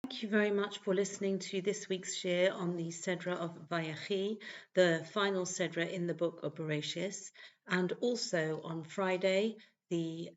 Thank you very much for listening to this week's share on the Sedra of Vayechi, the final Sedra in the book of Bereshis, and also on Friday, the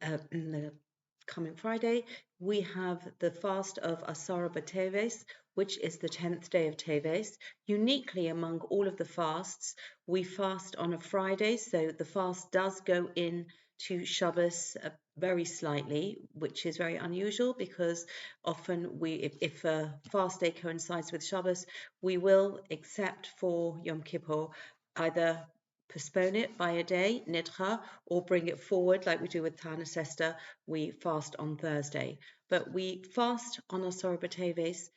coming Friday, we have the fast of Asara B'Teves, which is the 10th day of Teves. Uniquely among all of the fasts, we fast on a Friday, so the fast does go in to Shabbos very slightly, which is very unusual because often if a fast day coincides with Shabbos, we will, except for Yom Kippur, either postpone it by a day, nidcha, or bring it forward like we do with Tanis Esther. We fast on Thursday, but we fast on Asar B'Teves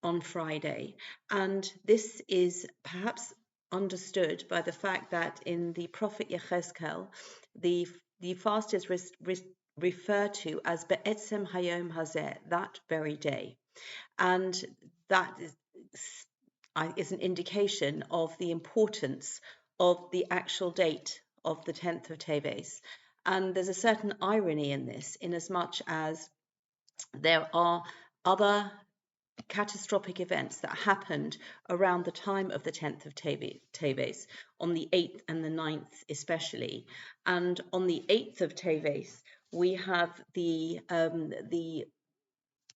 on Friday, and this is perhaps understood by the fact that in the prophet Yechezkel, the fast is referred to as Be'etzem Hayom Hazeh, that very day, and that is an indication of the importance of the actual date of the 10th of Teves. And there's a certain irony in this, in as much as there are other catastrophic events that happened around the time of the 10th of Teves, on the 8th and the 9th especially. And on the 8th of Teves, we have the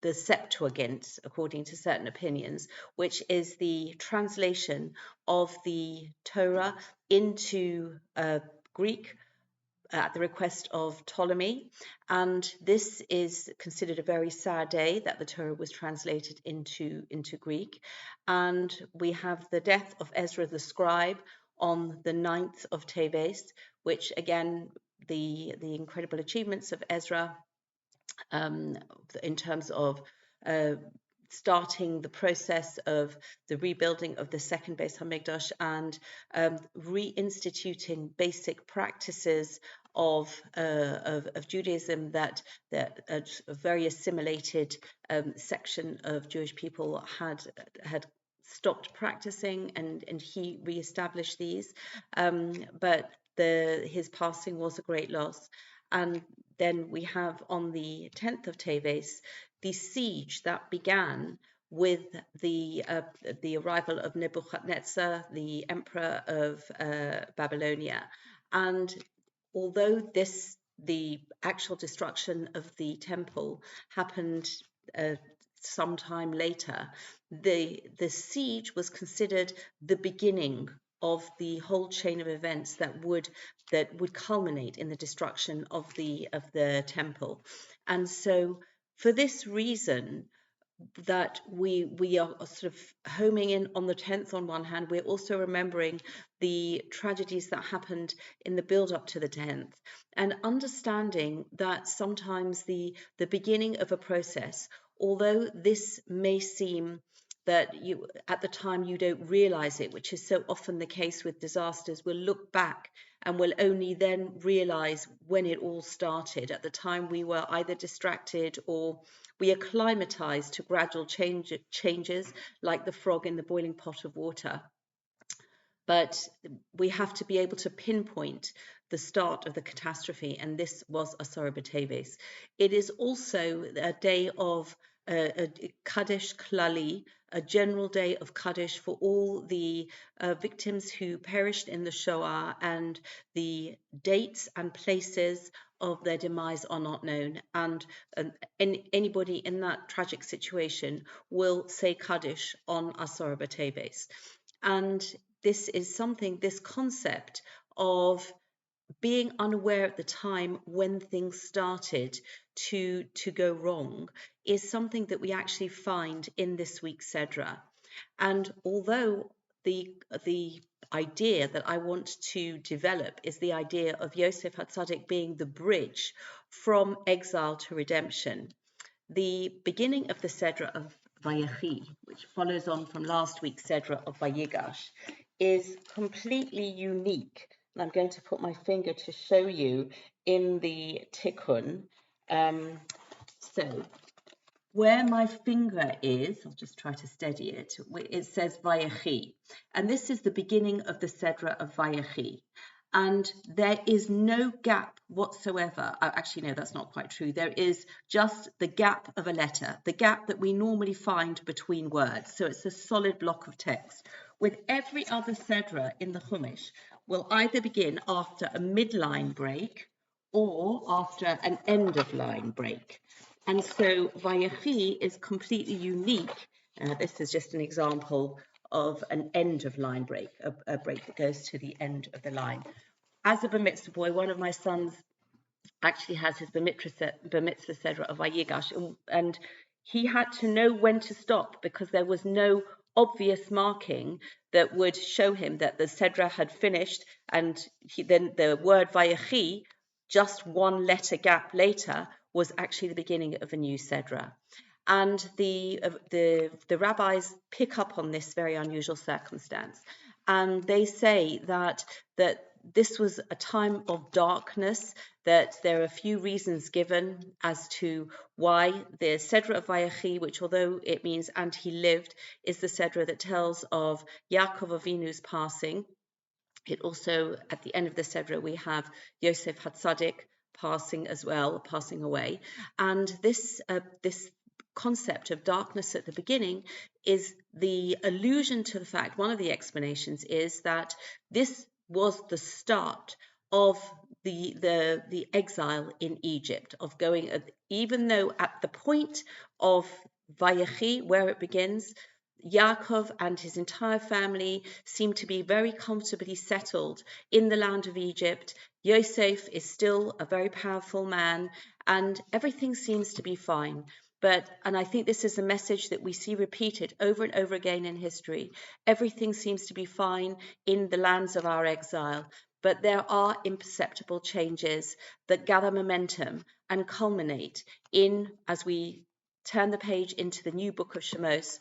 Septuagint, according to certain opinions, which is the translation of the Torah into Greek at the request of Ptolemy, and this is considered a very sad day that the Torah was translated into Greek. And we have the death of Ezra the scribe on the 9th of Teves, which again, the incredible achievements of Ezra in terms of starting the process of the rebuilding of the second Beis Hamikdash and reinstituting basic practices of Judaism that a very assimilated section of Jewish people had stopped practicing, and he reestablished these. But his passing was a great loss. And then we have on the 10th of Teves the siege that began with the arrival of Nebuchadnezzar, the emperor of Babylonia. And although the actual destruction of the temple happened sometime later, the siege was considered the beginning of the whole chain of events that would culminate in the destruction of the temple. And so for this reason, that we are sort of homing in on the 10th on one hand, we're also remembering the tragedies that happened in the build up to the 10th, and understanding that sometimes the beginning of a process, although this may seem that you at the time you don't realize it, which is so often the case with disasters, we'll look back and we'll only then realize when it all started. At the time we were either distracted or we acclimatized to gradual changes, like the frog in the boiling pot of water. But we have to be able to pinpoint the start of the catastrophe, and this was Asara B'Teves. It is also a day of a Kaddish Klali, a general day of Kaddish for all the victims who perished in the Shoah, and the dates and places of their demise are not known. And anybody in that tragic situation will say Kaddish on Asara B'Teves. And this is something, this concept of being unaware at the time when things started to go wrong is something that we actually find in this week's Sedra. And although the idea that I want to develop is the idea of Yosef Hatzadik being the bridge from exile to redemption, the beginning of the Sedra of Vayechi, which follows on from last week's Sedra of Vayigash, is completely unique. And I'm going to put my finger to show you in the Tikkun. So where my finger is, I'll just try to steady it says Vayechi. And this is the beginning of the Sedra of Vayechi. and there is no gap whatsoever. Actually, no, that's not quite true. There is just the gap of a letter, the gap that we normally find between words. So it's a solid block of text. With every other Sedra in the Chumash will either begin after a midline break or after an end of line break. And so Vayechi is completely unique. This is just an example of an end of line break, a break that goes to the end of the line. As a bar mitzvah boy, one of my sons actually has his bar mitzvah Sedra of Vayigash, and he had to know when to stop because there was no obvious marking that would show him that the Sedra had finished, and then the word Vayechi, just one letter gap later, was actually the beginning of a new Sedra. And the rabbis pick up on this very unusual circumstance, and they say that this was a time of darkness, that there are a few reasons given as to why the Sedra of Vayechi, which although it means and he lived, is the Sedra that tells of Yaakov Avinu's passing. It also, at the end of the Sedra, we have Yosef Hatzadik passing as well, passing away. And this concept of darkness at the beginning is the allusion to the fact, one of the explanations is that this was the start of the exile in Egypt, of going, even though at the point of Vayechi, where it begins, Yaakov and his entire family seem to be very comfortably settled in the land of Egypt. Yosef is still a very powerful man, and everything seems to be fine. And I think this is a message that we see repeated over and over again in history. Everything seems to be fine in the lands of our exile, but there are imperceptible changes that gather momentum and culminate in, as we turn the page into the new book of Shemos,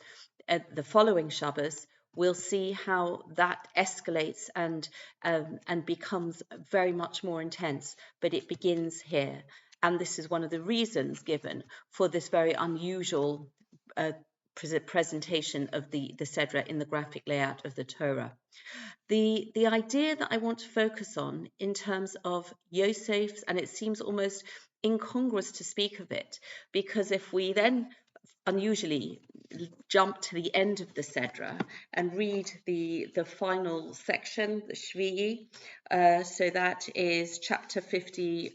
the following Shabbos, we'll see how that escalates and becomes very much more intense, but it begins here. And this is one of the reasons given for this very unusual presentation of the Sedra in the graphic layout of the Torah. The idea that I want to focus on in terms of Yosef's, and it seems almost incongruous to speak of it, because if we then unusually jump to the end of the Sedra and read the final section, the Shvi'i, so that is chapter 50,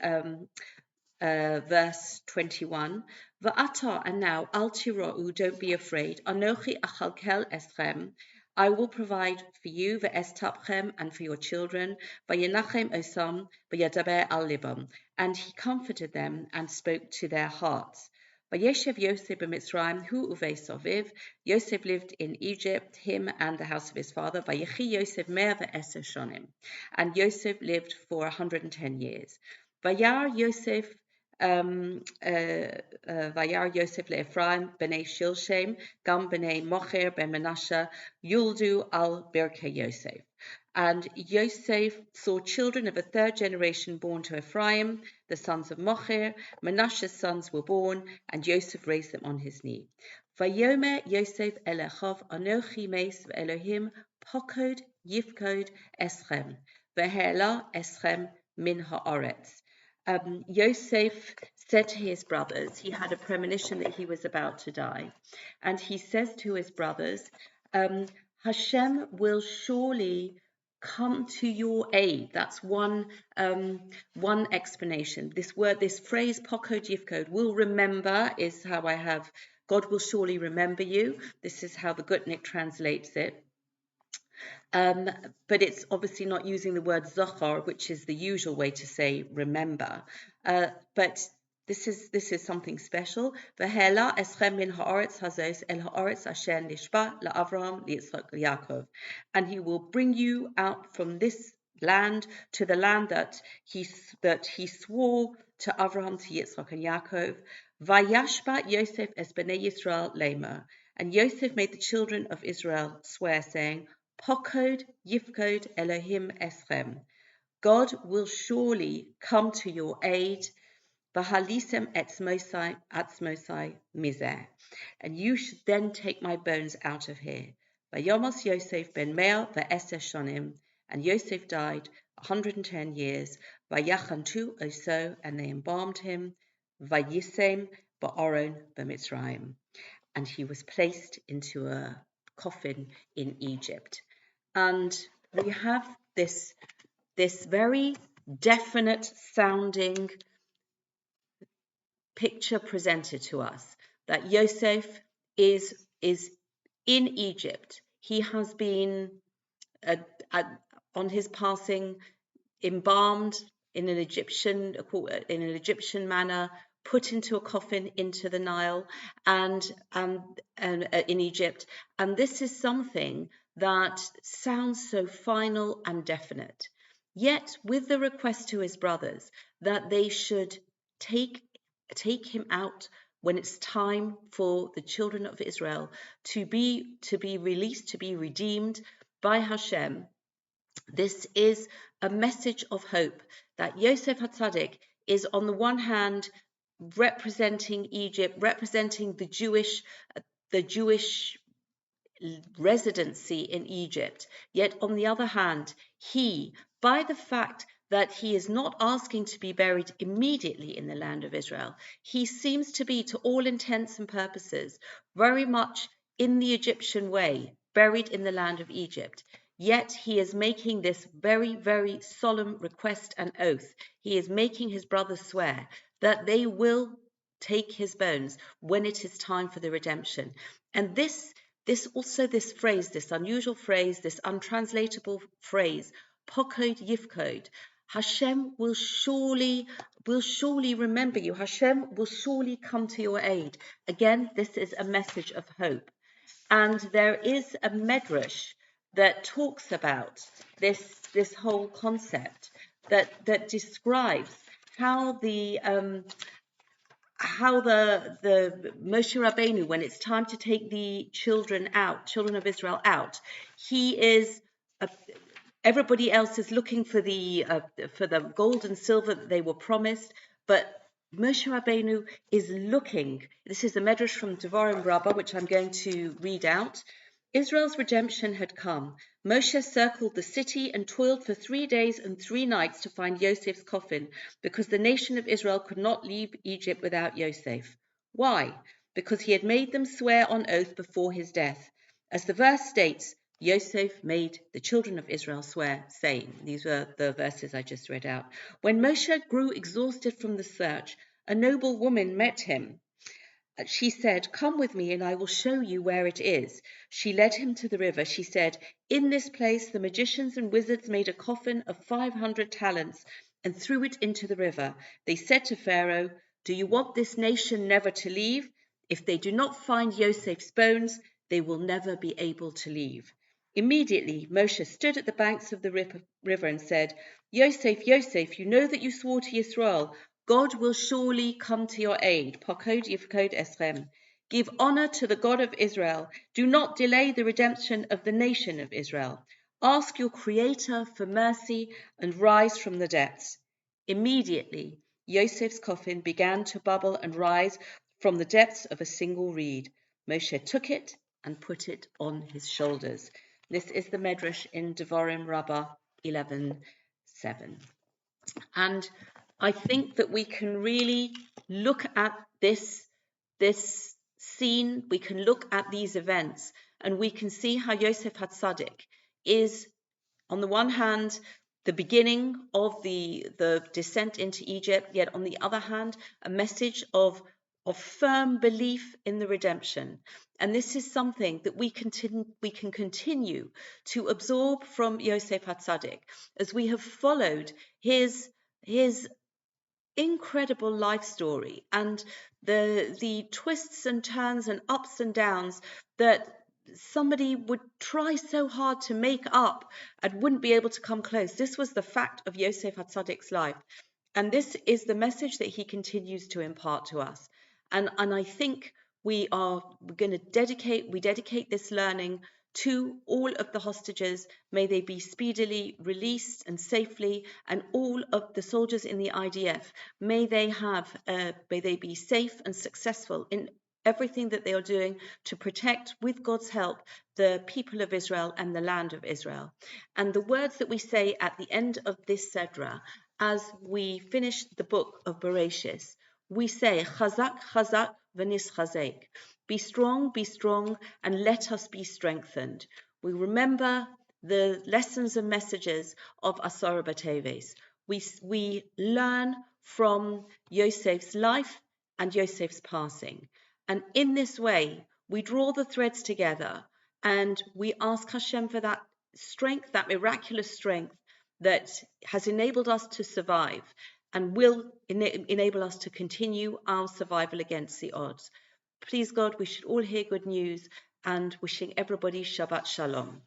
verse 21. Va'ata, and now, al tira'u, don't be afraid. Anochi achalkel eschem, I will provide for you, ve'estapchem, and for your children, va'yenachem osam, va'yadaber al libam. And he comforted them and spoke to their hearts. Vayeshev Yosef b'Mitzrayim hu uvei soviv. Yosef lived in Egypt, him and the house of his father. Vayechi Yosef mea ve'eser shonim. And Yosef lived for 110 years. Vayar Yosef Vayar Yosef le'Ephraim b'nei Shilshem gam b'nei Mocher ben Menashe yuldu al birkei Yosef. And Yosef saw children of a third generation born to Ephraim, the sons of Mocher. Menashe's sons were born, and Yosef raised them on his knee. Vayomer Yosef elechav anochi meis ve'Elohim pokod yifkod eschem ve'hela eschem min haaretz. Yosef said to his brothers, he had a premonition that he was about to die, and he says to his brothers, Hashem will surely come to your aid. That's one explanation. This phrase, pokod yifkod, will remember, is how I have, God will surely remember you. This is how the Gutnick translates it. But it's obviously not using the word zachar, which is the usual way to say remember. But this is something special. V'hela eschem min haaretz hazos el haaretz asher nishba la'Avraham liYitzchak Yaakov, and he will bring you out from this land to the land that he swore to Avraham, to Yitzchak and Yaakov. Vayashba Yosef es bnei Yisrael lema, and Yosef made the children of Israel swear, saying, Pokod yifkod Elohim eschem, God will surely come to your aid. V'halisem atzmosai mizeh, and you should then take my bones out of here. Vayomos Yosef ben Mea ve'eser shonim, and Yosef died 110 years. Vayachantu oso, and they embalmed him. Vayisem ba'aron b'Mitzrayim, and he was placed into a coffin in Egypt. And we have this very definite sounding picture presented to us that Yosef is in Egypt. He has been on his passing embalmed in an Egyptian manner, put into a coffin into the Nile and in Egypt. And this is something that sounds so final and definite. Yet, with the request to his brothers that they should take him out when it's time for the children of Israel to be released, to be redeemed by Hashem, this is a message of hope that Yosef Hatzadik is on the one hand representing Egypt, representing the Jewish residency in Egypt. Yet on the other hand, he, by the fact that he is not asking to be buried immediately in the land of Israel, he seems to be, to all intents and purposes, very much in the Egyptian way, buried in the land of Egypt. Yet he is making this very, very solemn request and oath. He is making his brothers swear that they will take his bones when it is time for the redemption. And this phrase, this unusual phrase, this untranslatable phrase, pokod yifkod, Hashem will surely remember you. Hashem will surely come to your aid. Again, this is a message of hope. And there is a medrash that talks about this whole concept that describes how the Moshe Rabbeinu, when it's time to take the children of Israel out, everybody else is looking for the gold and silver that they were promised, but Moshe Rabbeinu is looking. This is a medrash from Devarim Rabbah, which I'm going to read out. Israel's redemption had come. Moshe circled the city and toiled for 3 days and 3 nights to find Yosef's coffin, because the nation of Israel could not leave Egypt without Yosef. Why? Because he had made them swear on oath before his death. As the verse states, Yosef made the children of Israel swear, saying, these were the verses I just read out. When Moshe grew exhausted from the search, a noble woman met him. She said, "Come with me and I will show you where it is." She led him to the river. She said, "In this place the magicians and wizards made a coffin of 500 talents and threw it into the river. They said to Pharaoh, 'Do you want this nation never to leave? If they do not find Yosef's bones, they will never be able to leave.'" Immediately Moshe stood at the banks of the river and said, "Yosef, Yosef, you know that you swore to Yisrael, God will surely come to your aid. Pokod yifkod eschem. Give honor to the God of Israel. Do not delay the redemption of the nation of Israel. Ask your Creator for mercy and rise from the depths." Immediately, Yosef's coffin began to bubble and rise from the depths of a single reed. Moshe took it and put it on his shoulders. This is the Medrash in Devarim Rabbah 11:7. And I think that we can really look at this scene, we can look at these events, and we can see how Yosef Hatzadik is, on the one hand, the beginning of the descent into Egypt, yet on the other hand, a message of firm belief in the redemption. And this is something that we can continue to absorb from Yosef Hatzadik as we have followed his incredible life story and the twists and turns and ups and downs that somebody would try so hard to make up and wouldn't be able to come close. This was the fact of Yosef Hatzadik's life, and this is the message that he continues to impart to us. And I think we're going to dedicate this learning to all of the hostages. May they be speedily released and safely, and all of the soldiers in the IDF, may they be safe and successful in everything that they are doing to protect, with God's help, the people of Israel and the land of Israel. And the words that we say at the end of this Sedra, as we finish the book of Bereshis, we say, Chazak, Chazak, v'nis chazek. Be strong, and let us be strengthened. We remember the lessons and messages of Asara B'Teves. We learn from Yosef's life and Yosef's passing. And in this way, we draw the threads together and we ask Hashem for that strength, that miraculous strength that has enabled us to survive and will enable us to continue our survival against the odds. Please God, we should all hear good news, and wishing everybody Shabbat Shalom.